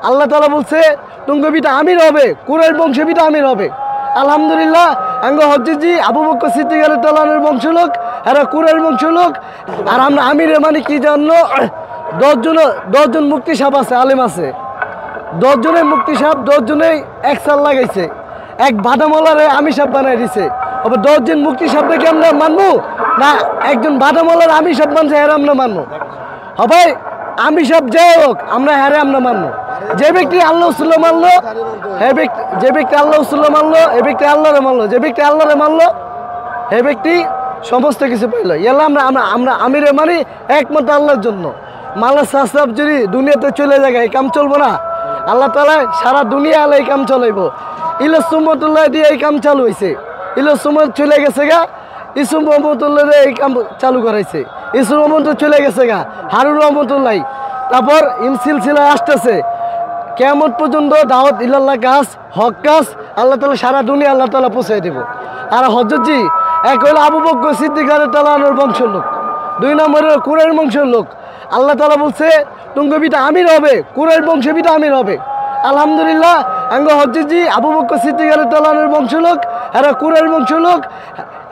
আল্লাহ তাআলা বলছে তুঙ্গ বিটা আমির হবে, কুরাইশ বংশে বিটা আমির হবে। আলহামদুলিল্লাহ আঙ্গ হজ্জিজি আবু বকর সিদ্দিক রাদিয়াল্লাহু আনহুর বংশের লোক, এরা কুরাইশ বংশের লোক। আর আমরা আমিরে মানে কি জানলো, 10 জন মুক্তি সাহেব আছে, আলেম আছে, 10 জনের মুক্তি সাহেব 10 জনেই এক সাল লাগাইছে, এক বাদামলারে আমি সাহেব বানাই দিছে। আবার 10 জন মুক্তি সাহেবকে আমরা মানবো না একজন বাদামলার আমি সাহেব মানছে হ্যাঁ আমরা মানবো? হবে আমি সব যাই হোক আমরা হ্যারে আমরা মানবো। যে ব্যক্তি আল্লাহ রসুল্লাহ মানলো, যে ব্যক্তি আল্লাহ রসুল্লাহ মানলো, এ ব্যক্তি আল্লাহরে মানলো, যে ব্যক্তি আল্লাহরে মানলো এ ব্যক্তি সমস্ত কিছু পাইলো। ইয়াল্লা আমরা আমরা আমরা আমিরে মানি একমাত্র আল্লাহর জন্য। মালা সাহসাব যদি দুনিয়াতে চলে যায় এই কাম চলবো না। আল্লাহ তাআলা সারা দুনিয়া আল্লাহ এই কাম চলাইবো। ইলিয়াস সুম্মতুল্লাহ দিয়ে এই কাম চালু হয়েছে। ইলিয়াস সুম্মত চলে গেছে গা, ইসুম রহমতুল্লাহ এই কাম চালু করাইছে। ইসুম রহমতুল্লাহ চলে গেছে গা, হারুন রহমতুল্লাহ। তারপর সিলসিলা আসতেছে কিয়ামত পর্যন্ত দাওয়াত ইল্লাল্লাহ কাজ, হক কাজ আল্লাহ তাআলা সারা দুনিয়া আল্লাহ তাআলা পৌঁছাই দেব। আর হযরতজি এক হলো আবু বকর সিদ্দিক রাদিয়াল্লাহু আনহুর বংশের লোক, 2 নম্বরে কুরাইশ বংশের লোক। আল্লাহ তাআলা বলছে তুঙ্গ বিটা আমির হবে, কুরাইশ বংশে বিটা আমির হবে। আলহামদুলিল্লাহ আঙ্গ হজ্জিজি আবু বকর সিদ্দিক রাদিয়াল্লাহু আনহুর বংশের লোক, এরা কুরাইশ বংশের লোক।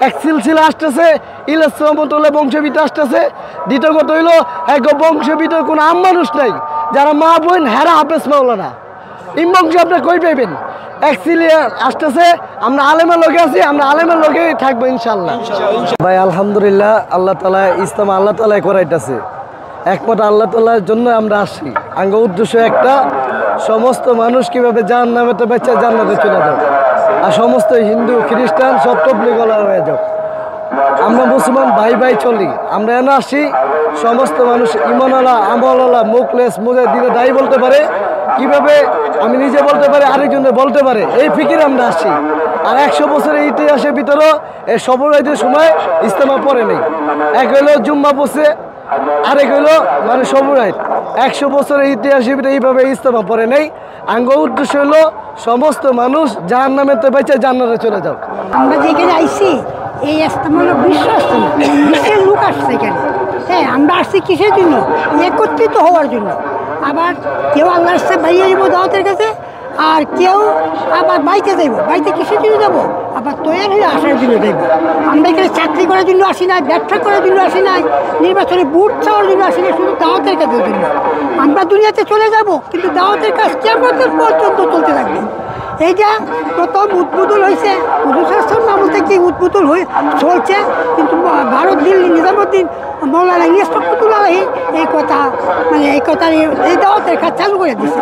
এক সিলসিলা আসতেছে, ইলিয়াস রহমতুল্লাহ বংশবিটা আসতেছে। দ্বিতীয় কথা হইল এক বংশবিটার কোনো আম মানুষ নাই যারা মা বোন হেরা হাফেজ মাওলানা। এই বংশ আপনি কই পাইবেন? এক সিলিয়া আসতেছে, আমরা আলেমের লোকে আছি, আমরা আলেমের লোকে থাকবো ইনশাল্লাহ। ভাই আলহামদুলিল্লাহ আল্লাহ তাআলা ইসলাম আল্লাহ তাআলাই করাইতেছে, একমাত্র আল্লাহ তাআলার জন্য আমরা আসি। আঙ্গ উদ্দেশ্য একটা, সমস্ত মানুষ কিভাবে জাহান্নামেতে বেঁচে জান্নাতে চলে যাবে, আর সমস্ত হিন্দু খ্রিস্টান সব তবলিগলা হয়ে যাও। আমরা মুসলমান ভাই ভাই চলি, আমরা এনে আসি সমস্ত মানুষ ইমানওয়ালা আমলওয়ালা মুখলেস মুজাহিদিনে দায়ী বলতে পারে, কিভাবে আমি নিজে বলতে পারি আরেকজনে বলতে পারে, এই ফিকির আমরা আসি। আর 100 বছরের ইতিহাসের ভিতরেও এই সবরাইদের সময় ইজতেমা পড়ে নেই। এক হইলো জুম্মা পড়ছে, আরেক হইলো মানে সবরাইত। 100 বছরের ইতিহাসের ভিতরে এইভাবে ইজতেমা পড়ে নেই। আঙ্গ উদ্দেশ্য হলো সমস্ত মানুষ জাহান্নামেতে বেঁচে জান্নাতে চলে যাও। আমরা যেখানে আইছি এই ইজতেমা হলো বিশ্ব ইজতেমা, বিশ্বের লোক আসছে এখানে। হ্যাঁ, আমরা আসছি কিসের জন্য? একত্রিত হওয়ার জন্য। আবার কেউ আল্লাহর রাস্তা বাইরে যাবো দাওয়াতের কাছে, আর কেউ আবার বাইতে যাইব। বাইতে কিসের জন্য যাবো? আবার তৈরি হয়ে আসার জন্য যাইব। আমরা এখানে চাকরি করার জন্য আসি নাই, ব্যবসা করার জন্য আসি নাই, নির্বাচনে ভোট চাওয়ার জন্য আসি নাই, শুধু দাওয়াতের কাজের জন্য। আমরা দুনিয়াতে চলে যাব, কিন্তু দাওয়াতের কাজ কেমন পর্যন্ত চলতে থাকবে। এইটা প্রথম উদ্বোধন হয়েছে হুজুর আমল থেকে উদ্বোধন হয়ে চলছে, কিন্তু ভারত দিল্লি নিজামুদ্দিন মৌলানা ইলিয়াস রহমতুল্লাহ এই কথা মানে এই দাওয়াতের কাজ চালু করে দিচ্ছে।